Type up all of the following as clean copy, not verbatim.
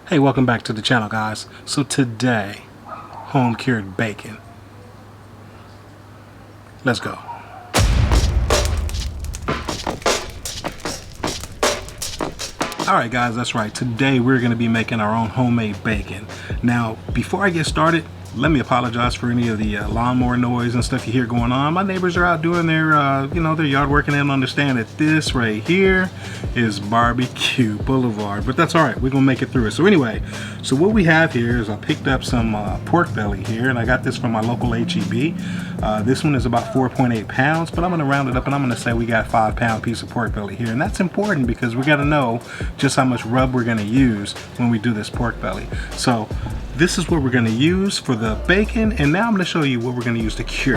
Hey, welcome back to the channel, guys. So today, home cured bacon. Let's go. Alright guys, that's right. Today we're going to be making our own homemade bacon. Now, before I get started, let me apologize for any of the lawnmower noise and stuff you hear going on. My neighbors are out doing their, their yard work, and they don't understand that this right here is Barbecue Boulevard. But that's all right. We're gonna make it through it. So anyway, so what we have here is I picked up some pork belly here, and I got this from my local HEB. This one is about 4.8 pounds, but I'm gonna round it up, and I'm gonna say we got a 5-pound piece of pork belly here, and that's important because we got to know just how much rub we're gonna use when we do this pork belly. So this is what we're going to use for the bacon, and now I'm going to show you what we're going to use to cure.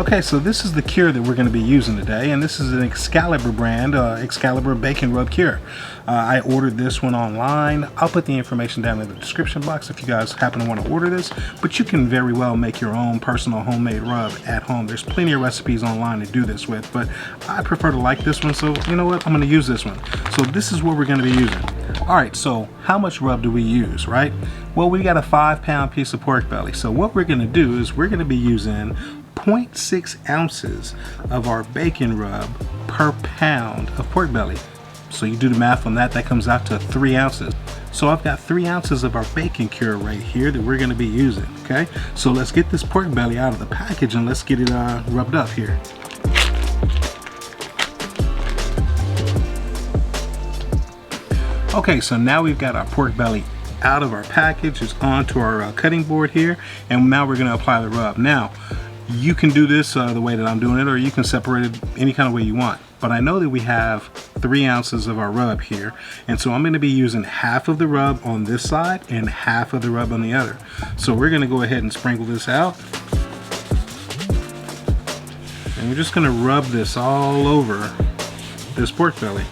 Okay, so this is the cure that we're going to be using today, and this is an Excalibur brand, Excalibur Bacon Rub Cure. I ordered this one online. I'll put the information down in the description box if you guys happen to want to order this, but you can very well make your own personal homemade rub at home. There's plenty of recipes online to do this with, but I prefer to like this one, so you know what, I'm going to use this one. So this is what we're going to be using. Alright, so how much rub do we use, right? Well, we got a 5-pound piece of pork belly. So what we're going to do is we're going to be using 0.6 ounces of our bacon rub per pound of pork belly. So you do the math on that, that comes out to 3 ounces. So I've got 3 ounces of our bacon cure right here that we're going to be using, okay? So let's get this pork belly out of the package and let's get it rubbed up here. Okay, so now we've got our pork belly out of our package. It's onto our cutting board here, and now we're going to apply the rub. Now, you can do this the way that I'm doing it, or you can separate it any kind of way you want. But I know that we have 3 ounces of our rub here, and so I'm going to be using half of the rub on this side and half of the rub on the other. So we're going to go ahead and sprinkle this out, and we're just going to rub this all over this pork belly.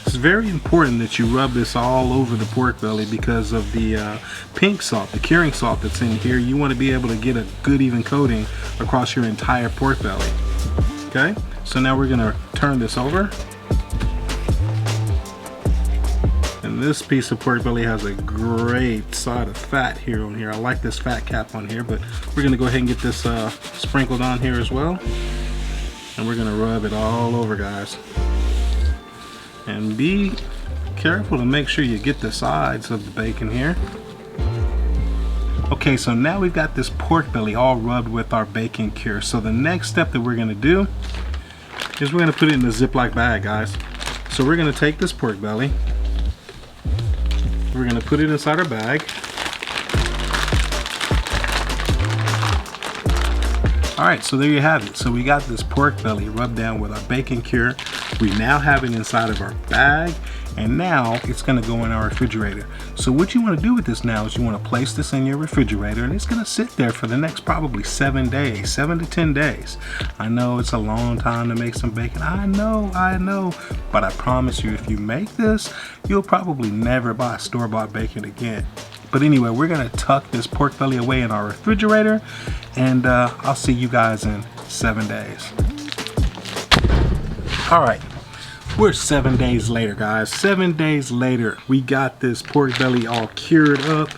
It's very important that you rub this all over the pork belly because of the pink salt, the curing salt that's in here. You want to be able to get a good even coating across your entire pork belly. Okay, so now we're going to turn this over. And this piece of pork belly has a great side of fat here on here. I like this fat cap on here, but we're going to go ahead and get this sprinkled on here as well. And we're going to rub it all over, guys. And be careful to make sure you get the sides of the bacon here. Okay, so now we've got this pork belly all rubbed with our bacon cure. So the next step that we're going to do is we're going to put it in a Ziploc bag, guys. So we're going to take this pork belly, we're going to put it inside our bag. Alright, so there you have it. So we got this pork belly rubbed down with our bacon cure. We now have it inside of our bag, and now it's going to go in our refrigerator. So what you want to do with this now is you want to place this in your refrigerator, and it's going to sit there for the next probably 7 days, 7 to 10 days. I know it's a long time to make some bacon. I know, but I promise you, if you make this, you'll probably never buy store-bought bacon again. But anyway, we're going to tuck this pork belly away in our refrigerator, and I'll see you guys in 7 days. Alright, we're 7 days later, guys. 7 days later, we got this pork belly all cured up.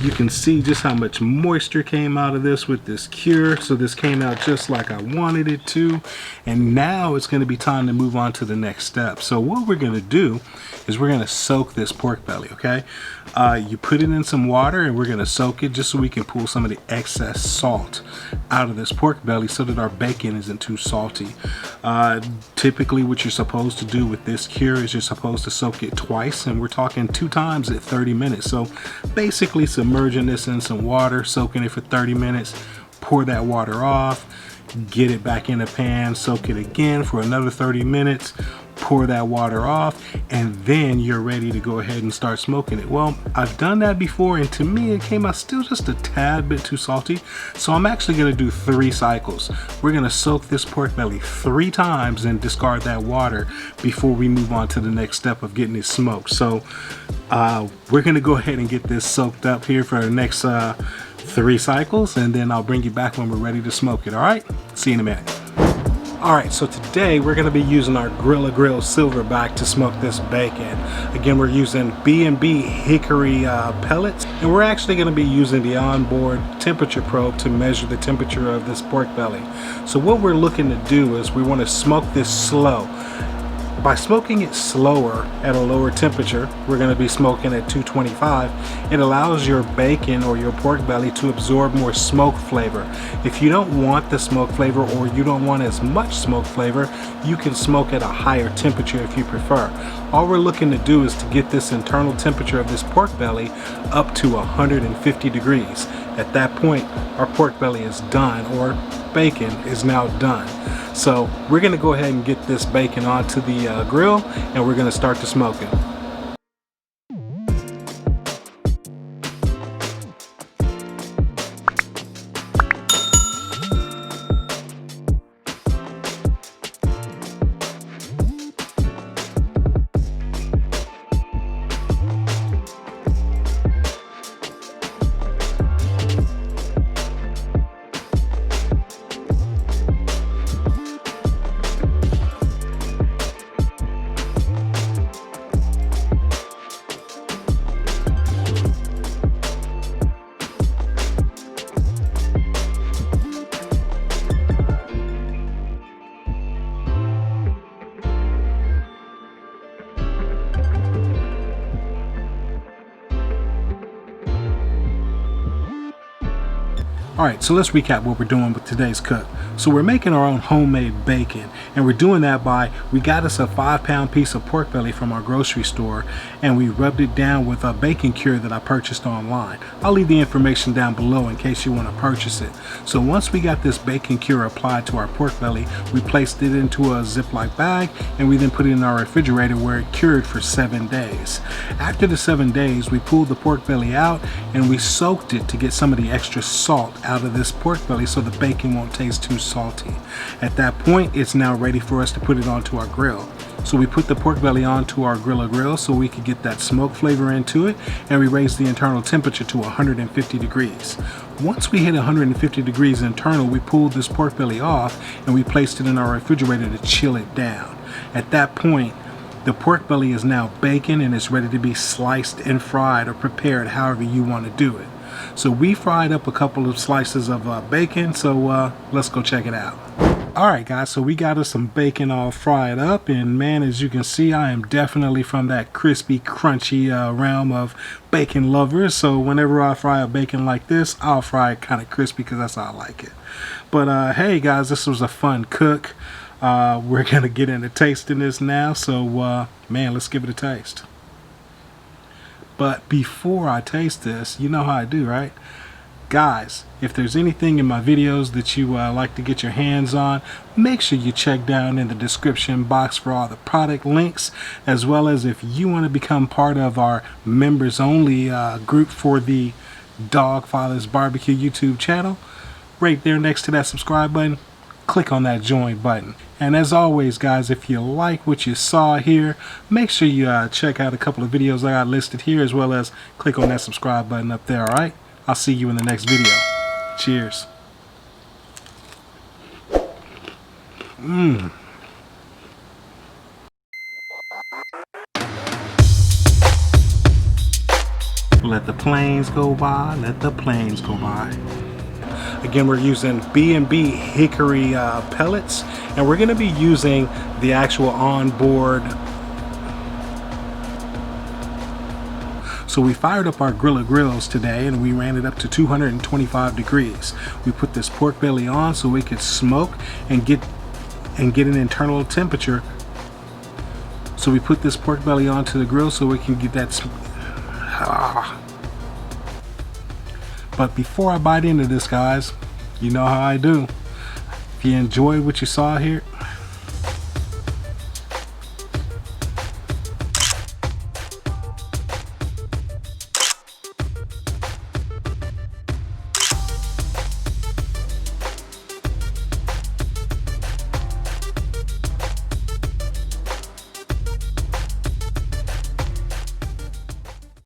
You can see just how much moisture came out of this with this cure. So this came out just like I wanted it to. And now it's going to be time to move on to the next step. So what we're going to do is we're going to soak this pork belly, okay? You put it in some water, and we're going to soak it just so we can pull some of the excess salt out of this pork belly so that our bacon isn't too salty. Typically what you're supposed to do with this cure is you're supposed to soak it twice, and we're talking 2 times at 30 minutes. So basically submerging this in some water, soaking it for 30 minutes, pour that water off, get it back in the pan, soak it again for another 30 minutes, pour that water off, and then you're ready to go ahead and start smoking it. Well, I've done that before, and to me it came out still just a tad bit too salty, so I'm actually going to do 3 cycles. We're going to soak this pork belly 3 times and discard that water before we move on to the next step of getting it smoked. So we're going to go ahead and get this soaked up here for the next 3 cycles, and then I'll bring you back when we're ready to smoke it. All right, see you in a minute. Alright, so today we're going to be using our Grill Silverback to smoke this bacon. Again, we're using B&B hickory pellets, and we're actually going to be using the onboard temperature probe to measure the temperature of this pork belly. So what we're looking to do is we want to smoke this slow. By smoking it slower at a lower temperature, we're going to be smoking at 225, it allows your bacon or your pork belly to absorb more smoke flavor. If you don't want the smoke flavor or you don't want as much smoke flavor, you can smoke at a higher temperature if you prefer. All we're looking to do is to get this internal temperature of this pork belly up to 150 degrees. At that point, our pork belly is done, or bacon is now done. So we're going to go ahead and get this bacon onto the grill, and we're going to start to smoke it. Alright, so let's recap what we're doing with today's cook. So we're making our own homemade bacon, and we're doing that by, we got us a 5-pound piece of pork belly from our grocery store, and we rubbed it down with a bacon cure that I purchased online. I'll leave the information down below in case you want to purchase it. So once we got this bacon cure applied to our pork belly, we placed it into a Ziploc bag, and we then put it in our refrigerator where it cured for 7 days. After the 7 days, we pulled the pork belly out and we soaked it to get some of the extra salt out of this pork belly so the bacon won't taste too salty. At that point, it's now ready for us to put it onto our grill. So we put the pork belly onto our grill so we could get that smoke flavor into it, and we raised the internal temperature to 150 degrees. Once we hit 150 degrees internal, we pulled this pork belly off and we placed it in our refrigerator to chill it down. At that point, the pork belly is now bacon and it's ready to be sliced and fried or prepared however you want to do it. So we fried up a couple of slices of bacon, so let's go check it out. Alright guys, so we got us some bacon all fried up, and man, as you can see, I am definitely from that crispy, crunchy realm of bacon lovers. So whenever I fry a bacon like this, I'll fry it kind of crispy because that's how I like it. But hey guys, this was a fun cook. We're gonna get into tasting this now, so man, let's give it a taste. But before I taste this, you know how I do, right? Guys, if there's anything in my videos that you like to get your hands on, make sure you check down in the description box for all the product links, as well as if you want to become part of our members only group for the Dawgfatha's Barbecue YouTube channel. Right there next to that subscribe button, click on that join button. And as always guys, if you like what you saw here, make sure you check out a couple of videos I got listed here, as well as click on that subscribe button up there. Alright, I'll see you in the next video. Cheers. Let the planes go by, let the planes go by. Again, we're using B&B hickory pellets, and we're going to be using the actual onboard. So we fired up our grills today, and we ran it up to 225 degrees. We put this pork belly on so we could smoke and get an internal temperature. So we put this pork belly onto the grill so we can get that. But before I bite into this, guys, you know how I do. If you enjoyed what you saw here,